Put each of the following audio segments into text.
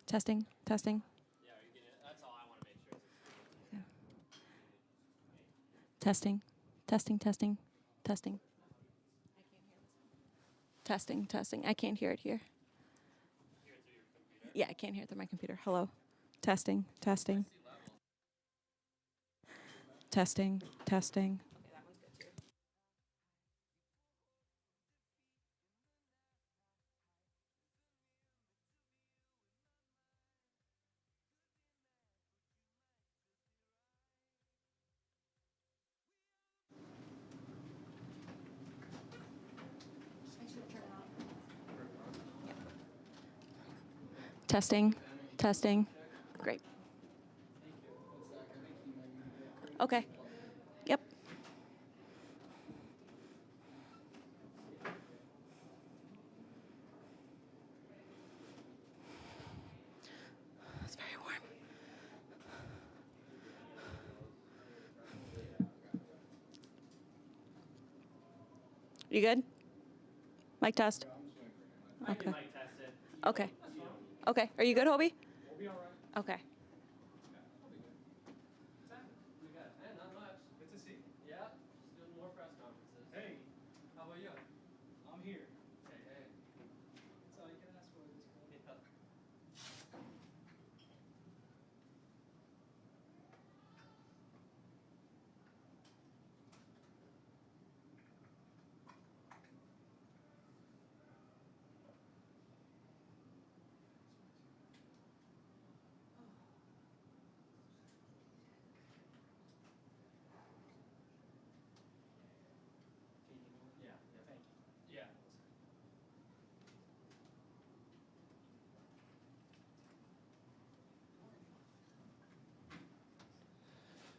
Testing, testing. Yeah, are you getting it? That's all I want to make sure. Testing, testing, testing, testing. Testing, testing. I can't hear it here. Hear it through your computer. Yeah, I can't hear it through my computer. Hello. Testing, testing. Testing, testing. Okay, that one's good too. Testing, testing. Great. Okay. Yep. It's very warm. You good? Mic test. Okay. Mic test it. Okay. Okay. Are you good, Hobie? We'll be all right. Okay. Yeah, I'll be good. What's happening? We got it. Man, not much. Good to see you. Yeah, just doing more press conferences. Hey, How about you? I'm here. Hey, hey. That's all you can ask for at this point. Yeah. Yeah, yeah, thank you. Yeah.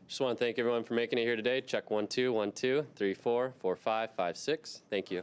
Just want to thank everyone for making it here today. Check 1 2 1 2 3 4 4 5 5 6. Thank you.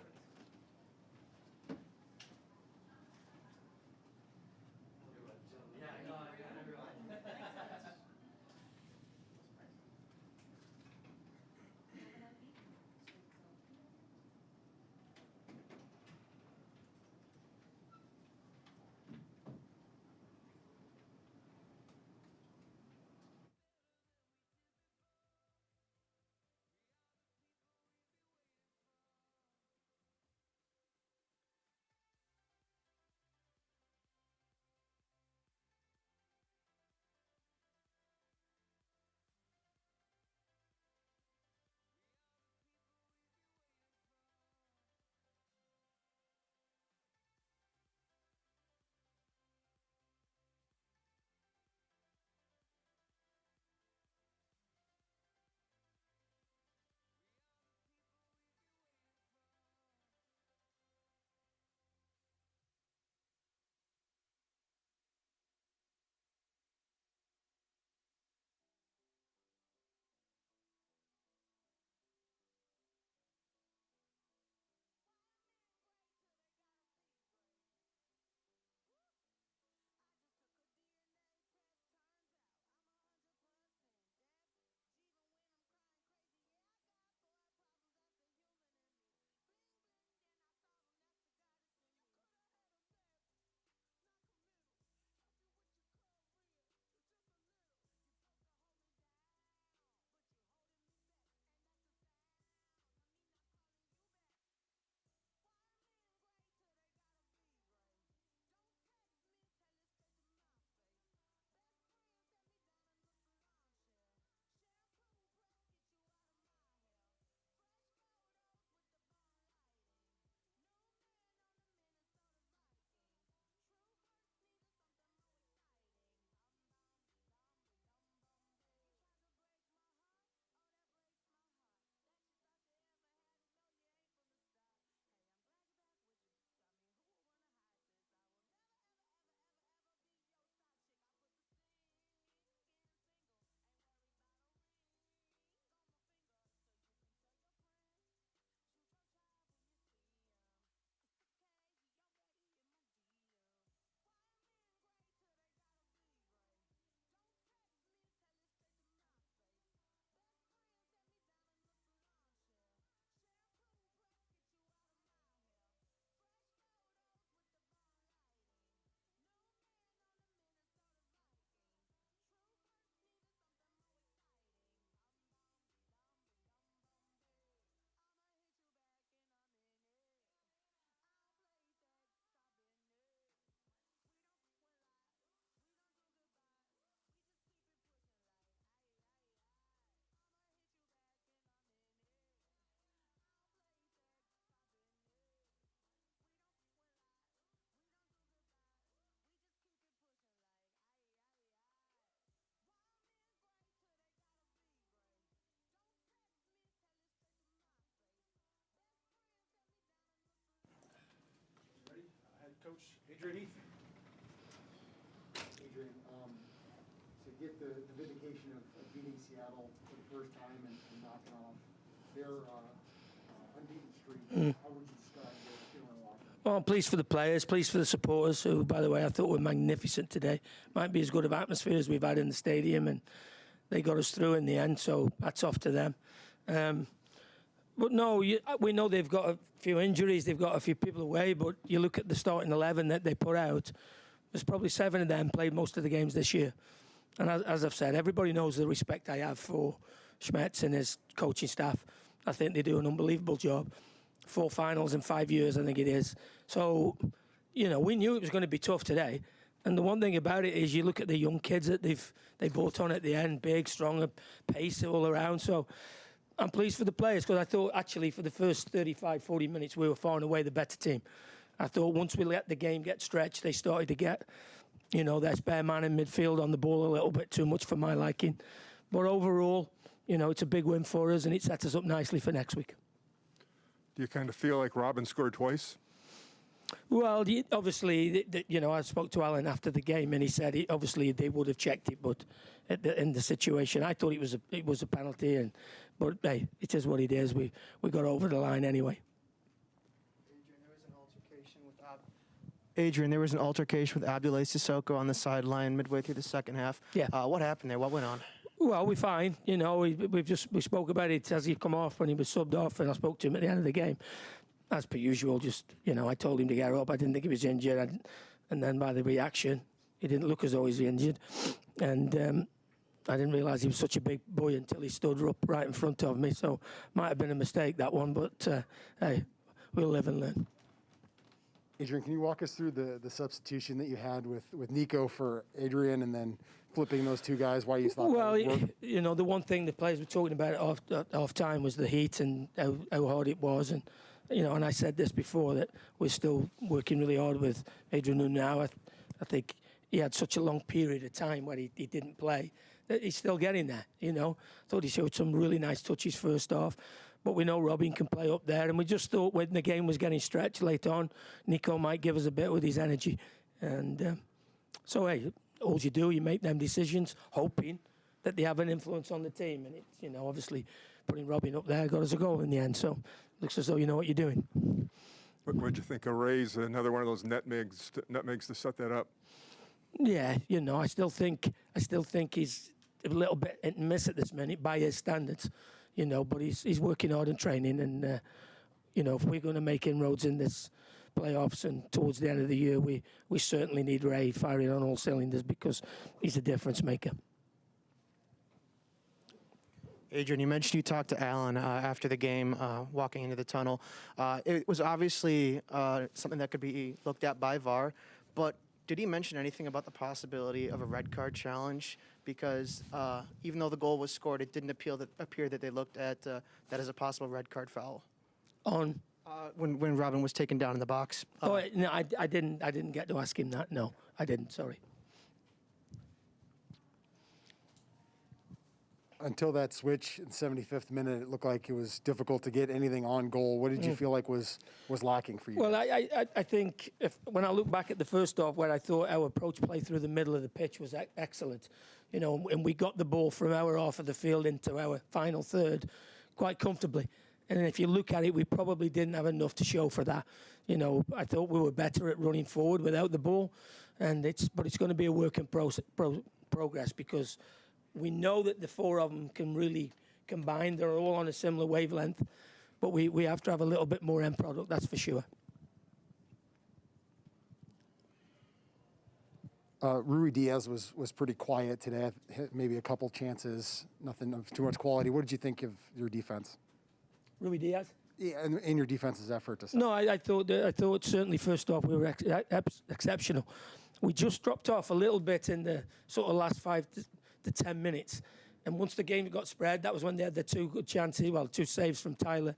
Coach Adrian Heath. Adrian, to get the vindication of beating Seattle for the first time and knocking off their unbeaten streak, how would you describe the feeling in the locker room? Well, I'm pleased for the players, pleased for the supporters, who, by the way, I thought were magnificent today. Might be as good of atmosphere as we've had in the stadium, and they got us through in the end, so that's off to them. But no, we know they've got a few injuries, they've got a few people away, but you look at the starting 11 that they put out, there's probably 7 of them played most of the games this year. And as I've said, everybody knows the respect I have for Schmetz and his coaching staff. I think they do an unbelievable job. 4 finals in 5 years, I think it is. So, we knew it was going to be tough today. And the one thing about it is you look at the young kids that they brought on at the end, big, strong, pace all around. So I'm pleased for the players because I thought actually for the first 35, 40 minutes we were far and away the better team. I thought once we let the game get stretched, they started to get, their spare man in midfield on the ball a little bit too much for my liking. But overall, it's a big win for us and it sets us up nicely for next week. Do you kind of feel like Robin scored twice? Well, obviously, I spoke to Alan after the game, and he said obviously they would have checked it, but in the situation, I thought it was a penalty, but hey, it is what it is. We got over the line anyway. Adrian, there was an altercation with Abdoulaye Sissoko on the sideline midway through the second half. Yeah. What happened there? What went on? Well, we're fine. We spoke about it as he come off when he was subbed off, and I spoke to him at the end of the game. As per usual, I told him to get up. I didn't think he was injured. And then by the reaction, he didn't look as though he was injured. And I didn't realise he was such a big boy until he stood up right in front of me. So might have been a mistake, that one. But, hey, we'll live and learn. Adrian, can you walk us through the substitution that you had with Nico for Adrian and then flipping those 2 guys, why you thought that would work? The one thing the players were talking about at half time was the heat and how hard it was. And, and I said this before, that we're still working really hard with Adrian now. I think he had such a long period of time where he didn't play that he's still getting there, Thought he showed some really nice touches first half. But we know Robin can play up there. And we just thought when the game was getting stretched late on, Nico might give us a bit with his energy. And so, hey, all you do, you make them decisions, hoping that they have an influence on the team. And, obviously putting Robin up there got us a goal in the end. So looks as though you know what you're doing. What'd you think of Ray's, another one of those nutmegs to set that up? Yeah, I still think he's a little bit hit and miss at this minute by his standards, but he's working hard and training. And, if we're going to make inroads in this playoffs and towards the end of the year, we certainly need Ray firing on all cylinders because he's a difference maker. Adrian, you mentioned you talked to Alan after the game, walking into the tunnel. It was obviously something that could be looked at by VAR, but did he mention anything about the possibility of a red card challenge? Because even though the goal was scored, it didn't appear that they looked at that as a possible red card foul. On when Robin was taken down in the box. no, I didn't get to ask him that. No, I didn't. Sorry. Until that switch in the 75th minute, it looked like it was difficult to get anything on goal. What did you feel like was lacking for you? Well, I think when I look back at the first half, where I thought our approach play through the middle of the pitch was excellent, and we got the ball from our half of the field into our final third quite comfortably. And if you look at it, we probably didn't have enough to show for that. I thought we were better at running forward without the ball, but it's going to be a work in progress because we know that the 4 of them can really combine. They're all on a similar wavelength, but we have to have a little bit more end product, that's for sure. Rui Diaz was pretty quiet today. Hit maybe a couple chances, nothing of too much quality. What did you think of your defense? Rui Diaz? Yeah, and your defense's effort to. No, I thought certainly first off we were exceptional. We just dropped off a little bit in the sort of last 5 to 10 minutes. And once the game got spread, that was when they had the 2 good chances, 2 saves from Tyler.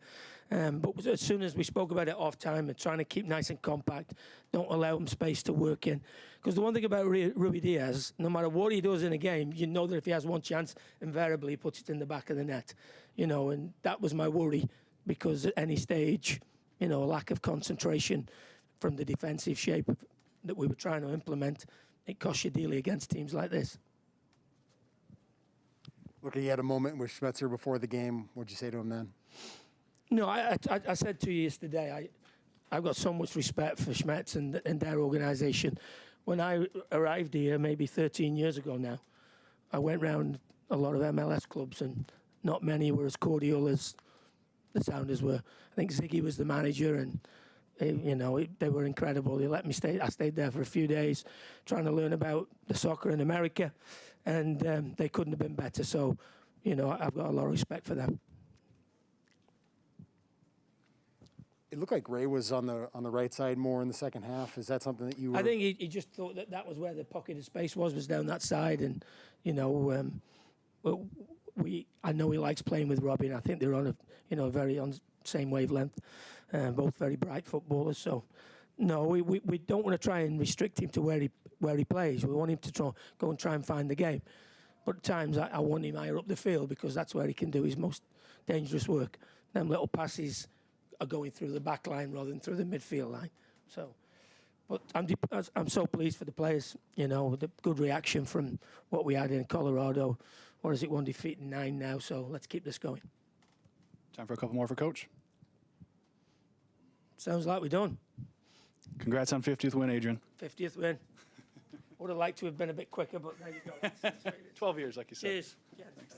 But as soon as we spoke about it off time and trying to keep nice and compact, don't allow him space to work in. Because the one thing about Rui Diaz, no matter what he does in a game, you know that if he has one chance, invariably he puts it in the back of the net. And that was my worry because at any stage, a lack of concentration from the defensive shape that we were trying to implement, it costs you dearly against teams like this. Look, you had a moment with Schmetzer before the game. What'd you say to him then? No, I said to you yesterday, I've got so much respect for Schmetz and their organisation. When I arrived here, maybe 13 years ago now, I went round a lot of MLS clubs, and not many were as cordial as the Sounders were. I think Ziggy was the manager, and they were incredible. They let me stay. I stayed there for a few days, trying to learn about the soccer in America, and they couldn't have been better. So, I've got a lot of respect for them. It looked like Ray was on the right side more in the second half. Is that something that you were... I think he just thought that was where the pocket of space was down that side, and I know he likes playing with Robbie, and I think they're on a very on same wavelength, both very bright footballers. So no, we don't want to try and restrict him to where he plays. We want him to go and try and find the game. But at times I want him higher up the field, because that's where he can do his most dangerous work. Them little passes are going through the back line rather than through the midfield line. So, but I'm so pleased for the players, the good reaction from what we had in Colorado. Or is it 1 defeat and 9 now? So let's keep this going. Time for a couple more for Coach. Sounds like we're done. Congrats on 50th win, Adrian. 50th win. Would have liked to have been a bit quicker, but there you go. 12 years, like you said. Cheers. Yeah, thanks.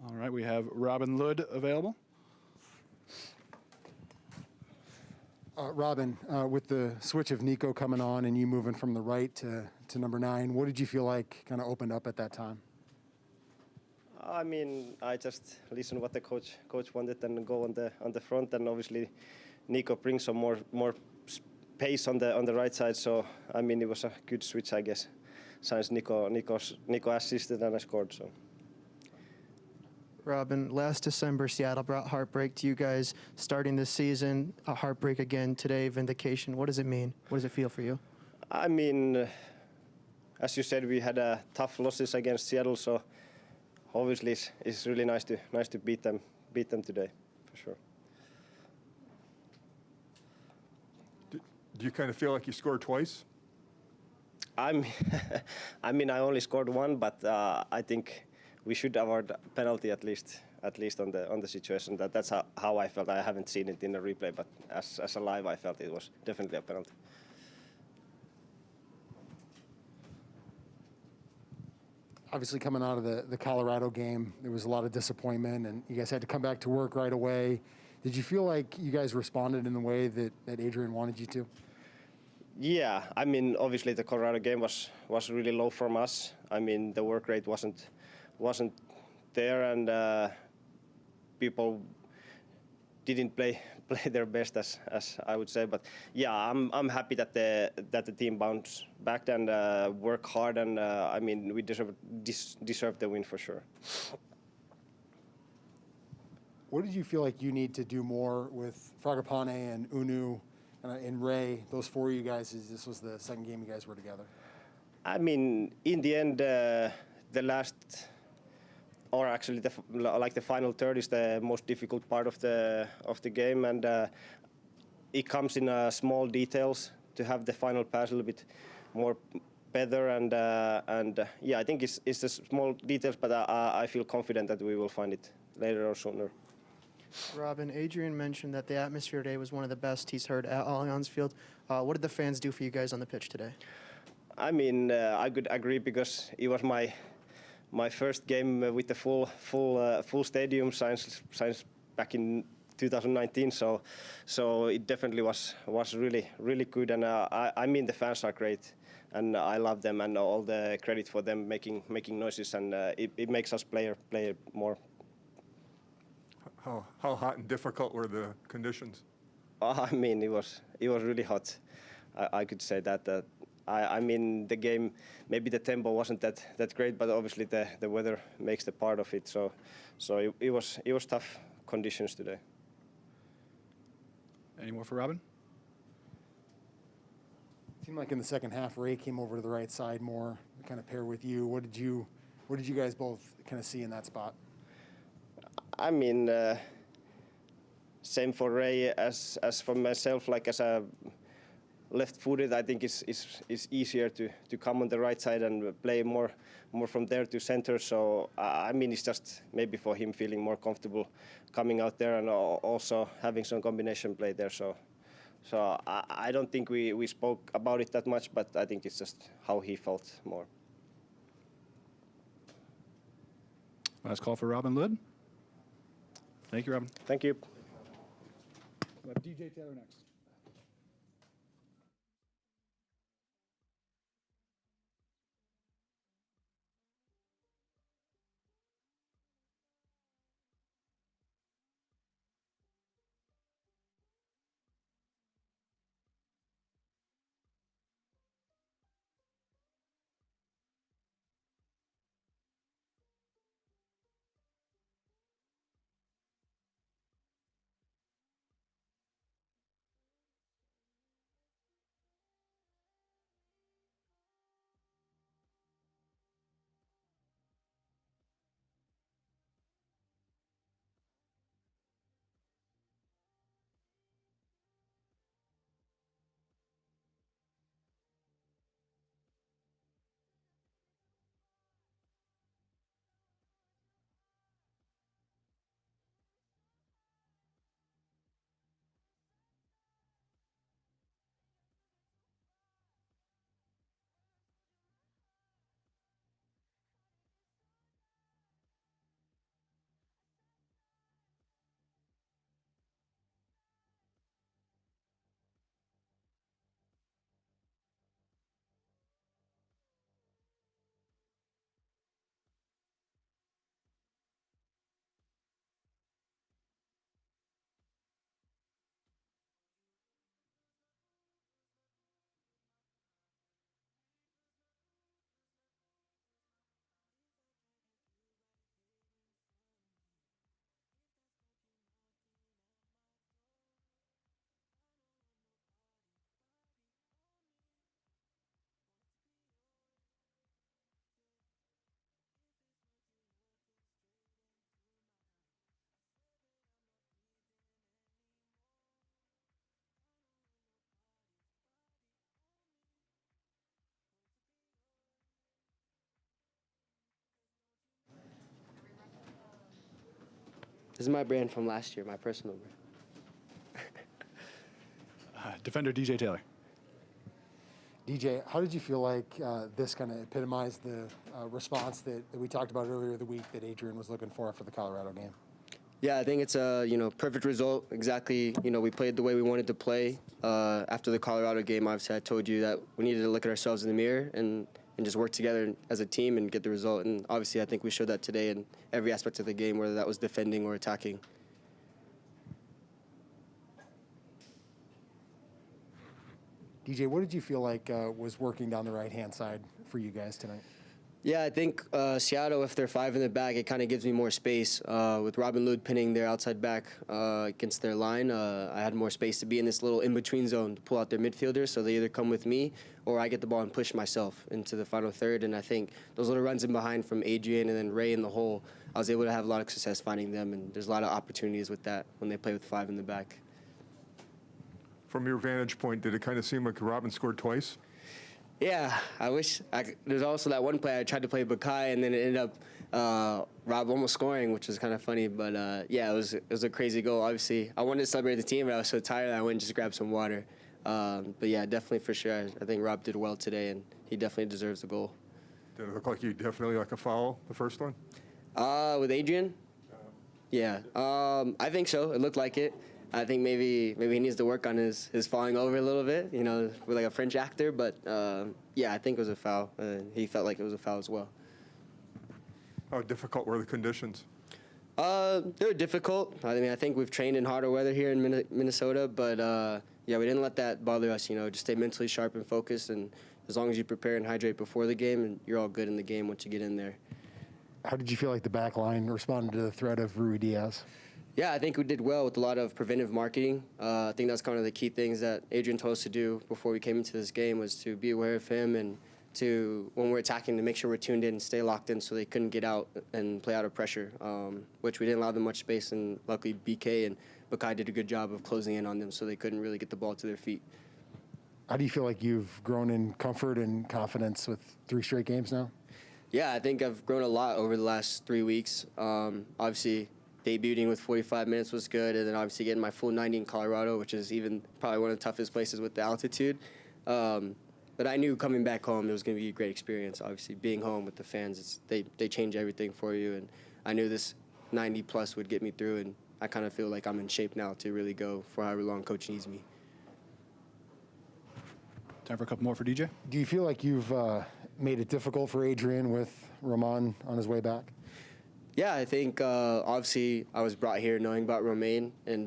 All right, we have Robin Lud available. Robin, with the switch of Nico coming on and you moving from the right to number 9, what did you feel like kind of opened up at that time? I mean, I just listened what the coach wanted and go on the front, and obviously Nico brings some more pace on the right side. So I mean, it was a good switch, I guess, since Nico assisted and I scored. So. Robin, last December, Seattle brought heartbreak to you guys. Starting this season, a heartbreak again today, vindication. What does it mean? What does it feel for you? I mean, as you said, we had tough losses against Seattle, so obviously it's really nice to beat them today, for sure. Do you kind of feel like you scored twice? I mean, I only scored one, but I think we should award penalty at least on the situation. That's how I felt. I haven't seen it in the replay, but as a live, I felt it was definitely a penalty. Obviously, coming out of the Colorado game, there was a lot of disappointment, and you guys had to come back to work right away. Did you feel like you guys responded in the way that Adrian wanted you to? Yeah, I mean, obviously the Colorado game was really low from us. I mean, the work rate wasn't there, and people didn't play their best, as I would say. But yeah, I'm happy that the team bounced back and worked hard, and I mean, we deserve the win for sure. What did you feel like you need to do more with Fragapane and Unu and Ray? Those 4 of you guys, this was the second game you guys were together. I mean, in the end, the last, or actually the final third is the most difficult part of the game, and it comes in small details to have the final pass a little bit more better, and yeah, I think it's the small details, but I feel confident that we will find it later or sooner. Robin, Adrian mentioned that the atmosphere today was one of the best he's heard at Allianz Field. What did the fans do for you guys on the pitch today? I mean, I could agree because it was my first game with the full stadium since back in 2019. So it definitely was really good, and I mean the fans are great, and I love them, and all the credit for them making noises, and it makes us play more. How hot and difficult were the conditions? I mean, it was really hot. I could say that. I mean, the game, maybe the tempo wasn't that great, but obviously the weather makes the part of it. So it was tough conditions today. Any more for Robin? It seemed like in the second half, Ray came over to the right side more, to kind of pair with you. What did you guys both kind of see in that spot? I mean, same for Ray as for myself. Like as a left-footed, I think it's easier to come on the right side and play more from there to center. So I mean, it's just maybe for him feeling more comfortable coming out there and also having some combination play there. So I don't think we spoke about it that much, but I think it's just how he felt more. Last call for Robin Lud. Thank you, Robin. Thank you. We'll have DJ Taylor next. This is my brand from last year, my personal brand. Defender DJ Taylor. DJ, how did you feel like this kind of epitomized the response that we talked about earlier the week that Adrian was looking for the Colorado game? Yeah, I think it's a perfect result. Exactly, we played the way we wanted to play. After the Colorado game, obviously I told you that we needed to look at ourselves in the mirror and just work together as a team and get the result. And obviously I think we showed that today in every aspect of the game, whether that was defending or attacking. DJ, what did you feel like was working down the right-hand side for you guys tonight? Yeah, I think Seattle, if they're five in the back, it kind of gives me more space. With Robin Lud pinning their outside back against their line, I had more space to be in this little in-between zone to pull out their midfielders, so they either come with me or I get the ball and push myself into the final third. And I think those little runs in behind from Adrian and then Ray in the hole, I was able to have a lot of success finding them, and there's a lot of opportunities with that when they play with five in the back. From your vantage point, did it kind of seem like Robin scored twice? Yeah, there's also that one play I tried to play Bakai, and then it ended up Rob almost scoring, which was kind of funny. But yeah, it was a crazy goal. Obviously, I wanted to celebrate the team, but I was so tired that I went and just grabbed some water. But yeah, definitely for sure. I think Rob did well today, and he definitely deserves the goal. Did it look like you definitely like a foul, the first one? With Adrian? Yeah, I think so. It looked like it. I think maybe he needs to work on his falling over a little bit, you know, with like a French actor. But yeah, I think it was a foul. He felt like it was a foul as well. How difficult were the conditions? They were difficult. I mean, I think we've trained in harder weather here in Minnesota, but yeah, we didn't let that bother us. You know, just stay mentally sharp and focused, and as long as you prepare and hydrate before the game, and you're all good in the game once you get in there. How did you feel like the back line responded to the threat of Rui Diaz? Yeah, I think we did well with a lot of preventive marketing. I think that's kind of the key things that Adrian told us to do before we came into this game, was to be aware of him and to, when we're attacking, to make sure we're tuned in and stay locked in so they couldn't get out and play out of pressure, which we didn't allow them much space, and luckily BK and Bakai did a good job of closing in on them so they couldn't really get the ball to their feet. How do you feel like you've grown in comfort and confidence with 3 straight games now? Yeah, I think I've grown a lot over the last 3 weeks. Obviously, debuting with 45 minutes was good, and then obviously getting my full 90 in Colorado, which is even probably one of the toughest places with the altitude. But I knew coming back home it was going to be a great experience. Obviously, being home with the fans, they change everything for you, and I knew this 90-plus would get me through, and I kind of feel like I'm in shape now to really go for however long Coach needs me. Time for a couple more for DJ. Do you feel like you've made it difficult for Adrian with Roman on his way back? Yeah, I think obviously I was brought here knowing about Romain, and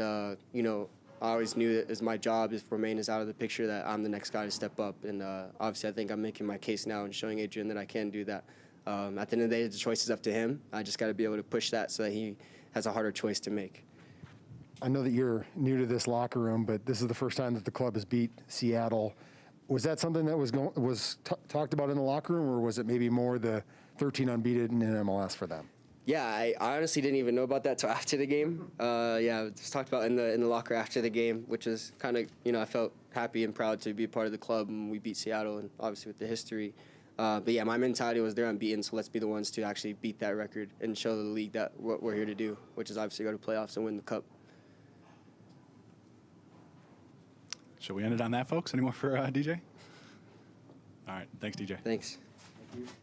you know, I always knew that it's my job, if Romain is out of the picture, that I'm the next guy to step up. And obviously I think I'm making my case now and showing Adrian that I can do that. At the end of the day, the choice is up to him. I just got to be able to push that so that he has a harder choice to make. I know that you're new to this locker room, but this is the first time that the club has beat Seattle. Was that something that was talked about in the locker room, or was it maybe more the 13 unbeaten in MLS for them? Yeah, I honestly didn't even know about that till after the game. Yeah, it was talked about in the locker after the game, which was kind of, you know, I felt happy and proud to be a part of the club when we beat Seattle, and obviously with the history. But yeah, my mentality was they're unbeaten, so let's be the ones to actually beat that record and show the league that what we're here to do, which is obviously go to playoffs and win the cup. Shall we end it on that, folks? Any more for DJ? All right. Thanks, DJ. Thanks. Thank you.